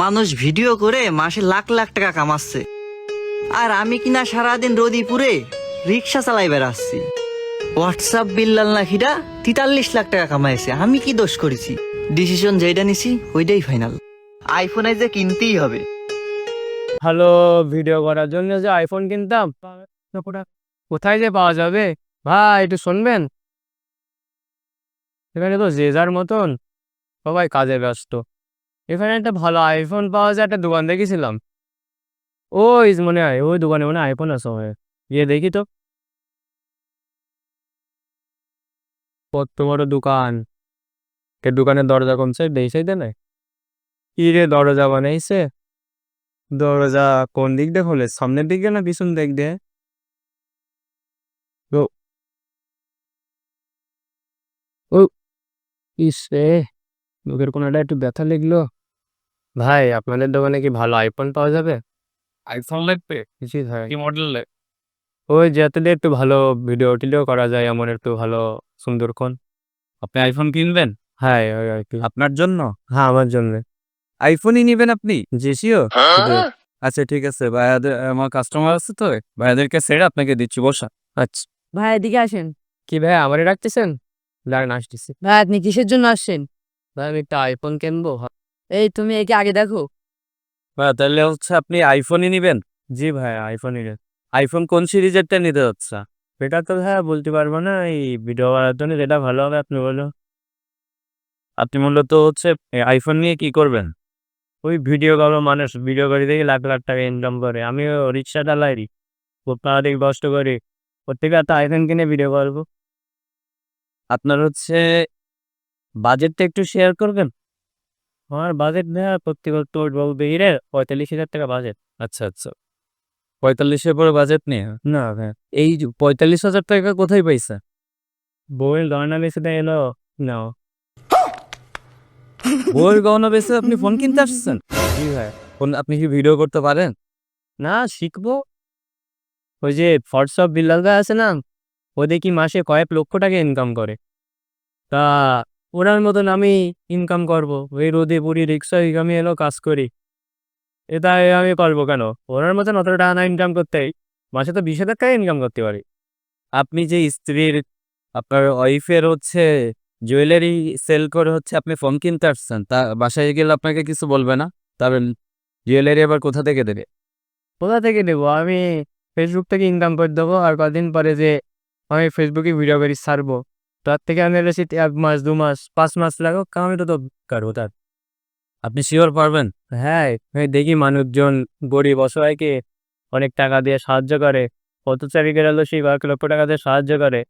মানুষ ভিডিও করে মাসে লাখ লাখ টাকা কামাচ্ছে, আর আমি কিনা সারাদিন রোদিপুরে রিক্সা চালাই বেড়াচ্ছি। হোয়াটসঅ্যাপ বিল্লাল নাকিটা 43 লাখ টাকা কামাইছে, আমি কি দোষ করেছি? ডিসিশন যেটা নিছি ওইটাই ফাইনাল। আইফোন যে কিনতেই হবে। ভালো ভিডিও করার জন্য যে আইফোন কিনতাম, কোথায় যে পাওয়া যাবে ভাই? একটু শুনবেন। এখানে তো যে যার মতন সবাই কাজে ব্যস্ত। এখানে একটা ভালো আইফোন পাওয়া যায়, একটা দোকান দেখেছিলাম। ওই মনে হয় ওই দোকানে মনে হয় আইফোন আছে, মনে হয় গিয়ে দেখি তো। কত বড় দোকান! দোকানের দরজা কমছে, দেখে দেয় না কি রে? দরজা বানাইছে। দরজা কোন দিক দিয়ে খোলে, সামনের দিকে না পিছন দিক দিয়ে? ও ও ইস রে, লোকের কোনটা একটু ব্যথা লাগলো। ভাই, আপনাদের দোকানে কি ভালো আইফোন পাওয়া যাবে? আইফোন লাগবে? জি ভাই। কি মডেল? ওই যাতে দিয়ে একটু ভালো ভিডিও টিডিও করা যায়, এমন একটু ভালো সুন্দর কোন। আপনি আইফোন কিনবেন হ্যাঁ ওই আর কি। আপনার জন্য? হ্যাঁ, আমার জন্য। আইফোনই নিবেন আপনি? জি শিওর। আচ্ছা ঠিক আছে, ভাইয়াদের আমার কাস্টমার আছে তো, ভাইয়াদেরকে ছেড়ে আপনাকে দিচ্ছি, বসা। আচ্ছা। ভাই এদিকে আসেন। কি ভাই, আমারে রাখতেছেন? দাঁড়ান আসতেছি। ভাই আপনি কিসের জন্য আসছেন? ভাই আমি একটা আইফোন কিনবো। এই তুমি একে আগে দেখো। ভাইয়া তাহলে হচ্ছে আপনি আইফোনই নিবেন? জি ভাই, আইফোনই রে। আইফোন কোন সিরিজেরটা নিতে যাচ্ছা? এটা তো ভাই বলতে পারবো না, এই ভিডিও বানার জন্য যেটা ভালো হবে আপনি বলো। আপনি মূলত হচ্ছে আইফোন নিয়ে কি করবেন? ওই ভিডিও করো, মানুষ ভিডিও করে দেখি লাখ লাখ টাকা ইনকাম করে, আমিও রিক্সা চালাই, খুব তাড়াতাড়ি কষ্ট করি, প্রত্যেকে একটা আইফোন কিনে ভিডিও করবো। আপনার হচ্ছে বাজেটটা একটু শেয়ার করবেন? আমার বাজেট ভাইয়া প্রত্যেক বেরিয়ে 45,000 টাকা বাজেট। আচ্ছা আচ্ছা, 45-এর পরে বাজেট নিয়ে? না ভাই, এই 45,000 টাকা কোথায় পাইছে? বউয়ের গয়না বেশি দেয় এলো নাও। বইয়ের গহনা বেচে আপনি ফোন কিনতে আসছেন? জি ভাই। ফোন আপনি কি ভিডিও করতে পারেন? না, শিখবো। ওই যে হোয়াটসঅ্যাপ বিল্লাল ভাই আছে না, ও দেখি মাসে কয়েক লক্ষ টাকা ইনকাম করে। তা ওনার মতন আমি ইনকাম করবো? ওই রোদে পুরি রিক্সায় আমি এলো কাজ করি, এটা আমি করবো কেন? ওনার মতন অত টাকা না ইনকাম করতেই মাসে তো 20,000 টাকা ইনকাম করতে পারি। আপনি যে স্ত্রীর, আপনার ওয়াইফের হচ্ছে জুয়েলারি সেল করে হচ্ছে আপনি ফোন কিনতে আসছেন, তা বাসায় গেলে আপনাকে কিছু বলবে না? তাহলে জুয়েলারি আবার কোথা থেকে দেবে? কোথা থেকে দেবো? আমি ফেসবুক থেকে ইনকাম করে দেবো, আর কদিন পরে যে আমি ফেসবুকে ভিডিও করি ছাড়বো, তার থেকে আমি এসেছি 1 মাস 2 মাস 5 মাস লাগুক, আমি তো কারো তার। আপনি শিওর পারবেন? হ্যাঁ, আমি দেখি মানুষজন গরিব অসহায়কে অনেক টাকা দিয়ে সাহায্য করে, পথচারী গেলো সেই কয়েক লক্ষ টাকা দিয়ে সাহায্য করে,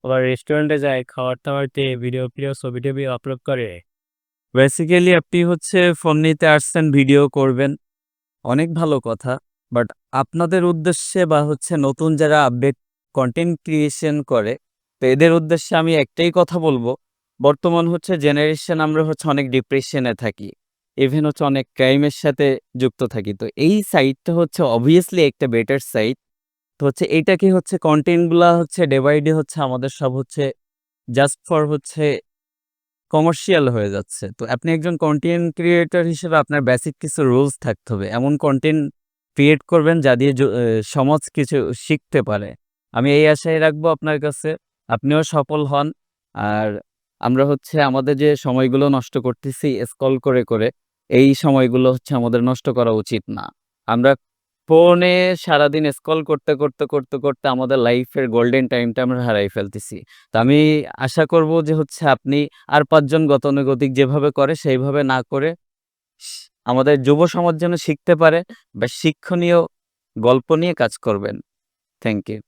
আবার রেস্টুরেন্টে যায় খাবার টাবার দিয়ে ভিডিও ফিডিও ছবি টবি আপলোড করে। বেসিক্যালি আপনি হচ্ছে ফোন নিতে আসছেন, ভিডিও করবেন, অনেক ভালো কথা। বাট আপনাদের উদ্দেশ্যে বা হচ্ছে নতুন যারা আপডেট কন্টেন্ট ক্রিয়েশন করে, তো এদের উদ্দেশ্যে আমি একটাই কথা বলবো। বর্তমান হচ্ছে জেনারেশন, আমরা হচ্ছে অনেক ডিপ্রেশনে থাকি, ইভেন হচ্ছে অনেক ক্রাইমের সাথে যুক্ত থাকি। তো এই সাইটটা হচ্ছে অবভিয়াসলি একটা বেটার সাইট। তো হচ্ছে এইটাকে হচ্ছে কন্টেন্টগুলা হচ্ছে ডে বাই ডে হচ্ছে আমাদের সব হচ্ছে জাস্ট ফর হচ্ছে কমার্শিয়াল হয়ে যাচ্ছে। তো আপনি একজন কন্টেন্ট ক্রিয়েটর হিসেবে আপনার বেসিক কিছু রুলস থাকতে হবে। এমন কন্টেন্ট ক্রিয়েট করবেন যা দিয়ে সমাজ কিছু শিখতে পারে। আমি এই আশাই রাখবো আপনার কাছে, আপনিও সফল হন। আর আমরা হচ্ছে আমাদের যে সময়গুলো নষ্ট করতেছি স্ক্রল করে করে, এই সময়গুলো হচ্ছে আমাদের নষ্ট করা উচিত না। আমরা ফোনে সারাদিন স্ক্রল করতে করতে করতে করতে আমাদের লাইফের গোল্ডেন টাইমটা আমরা হারাই ফেলতেছি। তো আমি আশা করব যে হচ্ছে আপনি আর ৫ জন গতানুগতিক যেভাবে করে সেইভাবে না করে আমাদের যুব সমাজ যেন শিখতে পারে বা শিক্ষণীয় গল্প নিয়ে কাজ করবেন। Thank you.